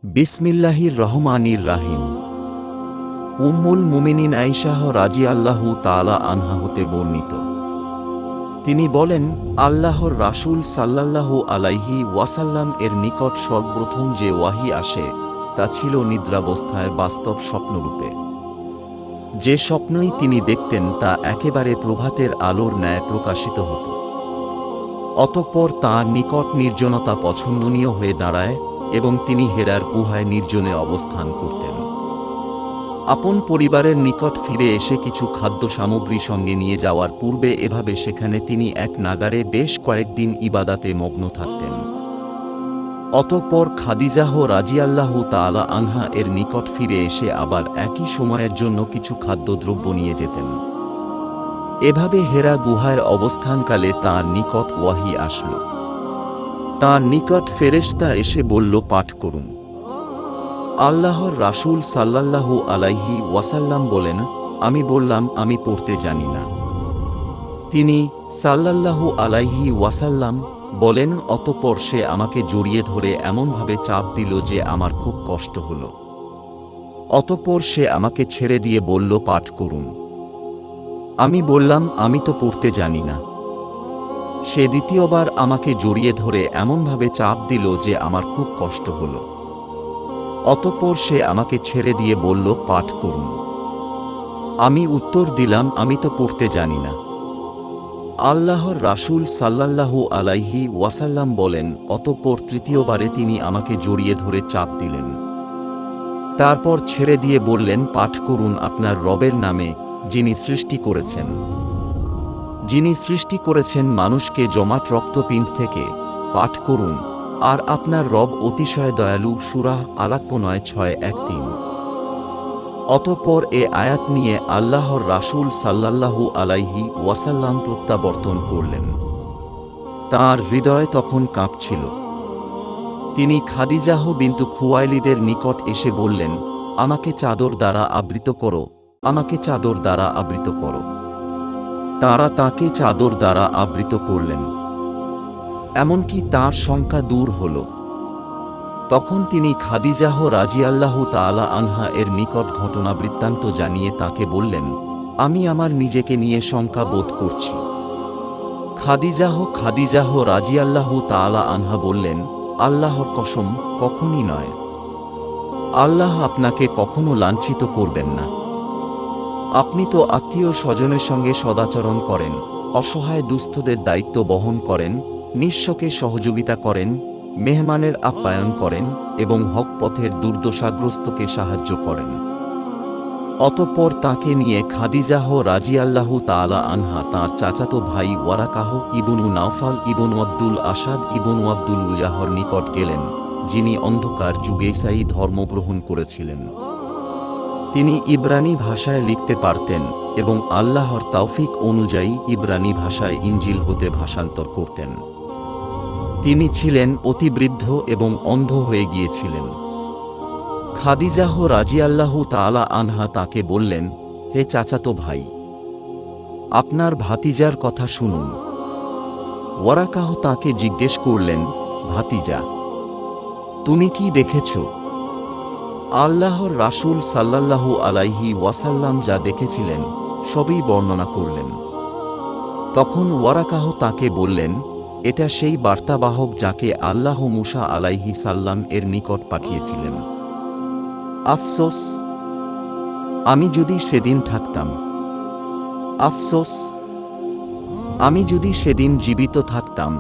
বিসমিল্লাহির রহমানির রাহিম। উম্মুল মুমিনিন আয়েশা রাদিয়াল্লাহু তাআলা আনহা হতে বর্ণিত, তিনি বলেন, আল্লাহর রাসূল সাল্লাল্লাহু আলাইহি ওয়াসাল্লাম এর নিকট সর্বপ্রথম যে ওয়াহী আসে তা ছিল নিদ্রাবস্থায় বাস্তব স্বপ্নরূপে। যে স্বপ্নই তিনি দেখতেন তা একেবারে প্রভাতের আলোর ন্যায় প্রকাশিত হতো। অতঃপর তাঁর নিকট নির্জনতা পছন্দনীয় হয়ে দাঁড়ায় এবং তিনি হেরার গুহায় নির্জনে অবস্থান করতেন। আপন পরিবারের নিকট ফিরে এসে কিছু খাদ্য সামগ্রী সঙ্গে নিয়ে যাওয়ার পূর্বে এভাবে সেখানে তিনি এক নাগারে বেশ কয়েকদিন ইবাদাতে মগ্ন থাকতেন। অতঃপর খাদিজাহ রাদিয়াল্লাহু তাআলা আনহা এর নিকট ফিরে এসে আবার একই সময়ের জন্য কিছু খাদ্যদ্রব্য নিয়ে যেতেন। এভাবে হেরা গুহায় অবস্থানকালে তাঁর নিকট ওয়াহী আসল। তাঁর নিকট ফেরেশতা এসে বলল, পাঠ করুন। আল্লাহর রাসূল সাল্লাল্লাহু আলাইহি ওয়াসাল্লাম বলেন, আমি বললাম, আমি পড়তে জানি না। তিনি সাল্লাল্লাহু আলাইহি ওয়াসাল্লাম বলেন, অতঃপর সে আমাকে জড়িয়ে ধরে এমনভাবে চাপ দিল যে আমার খুব কষ্ট হল। অতঃপর সে আমাকে ছেড়ে দিয়ে বলল, পাঠ করুন। আমি বললাম, আমি তো পড়তে জানি না। সে দ্বিতীয়বার আমাকে জড়িয়ে ধরে এমনভাবে চাপ দিল যে আমার খুব কষ্ট হল। অতঃপর সে আমাকে ছেড়ে দিয়ে বলল, পাঠ করুন। আমি উত্তর দিলাম, আমি তো পড়তে জানি না। আল্লাহর রাসূল সাল্লাল্লাহু আলাইহি ওয়াসাল্লাম বলেন, অতঃপর তৃতীয়বারে তিনি আমাকে জড়িয়ে ধরে চাপ দিলেন। তারপর ছেড়ে দিয়ে বললেন, পাঠ করুন আপনার রবের নামে, যিনি সৃষ্টি করেছেন। যিনি সৃষ্টি করেছেন মানুষকে জমাট রক্তপিণ্ড থেকে, পাঠ করুন, আর আপনার রব অতিশয় দয়ালু। সূরা আলাক 9:6-1-3। অতঃপর এ আয়াত নিয়ে আল্লাহর রাসূল সাল্লাল্লাহু আলাইহি ওয়াসাল্লাম প্রত্যাবর্তন করলেন। তাঁর হৃদয় তখন কাঁপছিল। তিনি খাদিজাহ বিনতু খুয়াইলিদের নিকট এসে বললেন, আমাকে চাদর দ্বারা আবৃত করো, আমাকে চাদর দ্বারা আবৃত করো। তাঁরা তাঁকে চাদর দ্বারা আবৃত করলেন। এমনকি তাঁর শঙ্কা দূর হল। তখন তিনি খাদিজাহ রাদিয়াল্লাহু তাআলা আনহা এর নিকট ঘটনা বৃত্তান্ত জানিয়ে তাকে বললেন, আমি আমার নিজেকে নিয়ে শঙ্কা বোধ করছি। খাদিজাহ রাদিয়াল্লাহু তাআলা আনহা বললেন, আল্লাহর কসম, কখনই নয়। আল্লাহ আপনাকে কখনো লাঞ্ছিত করবেন না। আপনি তো আত্মীয় স্বজনের সঙ্গে সদাচরণ করেন, অসহায় দুস্থদের দায়িত্ব বহন করেন, নিঃস্বকে সহযোগিতা করেন, মেহমানের আপ্যায়ন করেন এবং হক পথের দুর্দশাগ্রস্তকে সাহায্য করেন। অতঃপর তাকে নিয়ে খাদিজাহ রাদিয়াল্লাহু তাআলা আনহা তাঁর চাচাতো ভাই ওয়ারাকাহ ইবনু নাওফাল ইবনু আব্দুল আসাদ ইবনু আব্দুল উজাহর নিকট গেলেন, যিনি অন্ধকার যুগে ঈসাই ধর্ম গ্রহণ করেছিলেন। তিনি ইব্রানি ভাষায় লিখতে পারতেন এবং আল্লাহর তাওফিক অনুযায়ী ইব্রানি ভাষায় ইনজিল হতে ভাষান্তর করতেন। তিনি ছিলেন অতি বৃদ্ধ এবং অন্ধ হয়ে গিয়েছিলেন। খাদিজাহ রাদিয়াল্লাহু তাআলা আনহা তাকে বললেন, হে চাচাতো ভাই, আপনার ভাতিজার কথা শুনুন। ওয়ারাকাহ তাকে জিজ্ঞেস করলেন, ভাতিজা, তুমি কি দেখেছ? আল্লাহর রাসূল সাল্লাল্লাহু আলাইহি ওয়াসাল্লাম যা দেখেছিলেন সবই বর্ণনা করলেন। তখন ওয়ারাকাহ তাকে বললেন, এটা সেই বার্তাবাহক যাকে আল্লাহ মূসা আলাইহি সাল্লাম এর নিকট পাঠিয়েছিলেন। আফসোস, আমি যদি সেদিন থাকতাম। আফসোস, আমি যদি সেদিন জীবিত থাকতাম,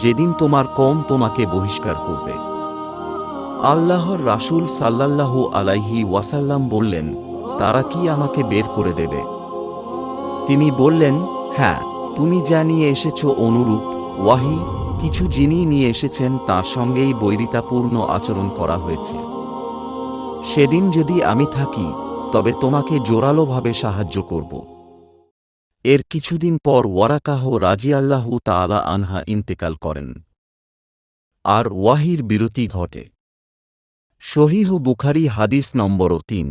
যেদিন তোমার কওম তোমাকে বহিষ্কার করবে। আল্লাহর রাসূল সাল্লাল্লাহু আলাইহি ওয়াসাল্লাম বললেন, তারা কি আমাকে বের করে দেবে? তিনি বললেন, হ্যাঁ, তুমি যা নিয়ে এসেছ অনুরূপ ওয়াহী কিছু যিনি নিয়ে এসেছেন তার সঙ্গেই বৈরিতাপূর্ণ আচরণ করা হয়েছে। সেদিন যদি আমি থাকি তবে তোমাকে জোরালোভাবে সাহায্য করব। এর কিছুদিন পর ওয়ারাকাহ রাদিয়াল্লাহু তাআলা আনহা ইন্তেকাল করেন, আর ওয়াহীর বিরতি ঘটে। সহিহ বুখারী হাদিস নম্বর 3।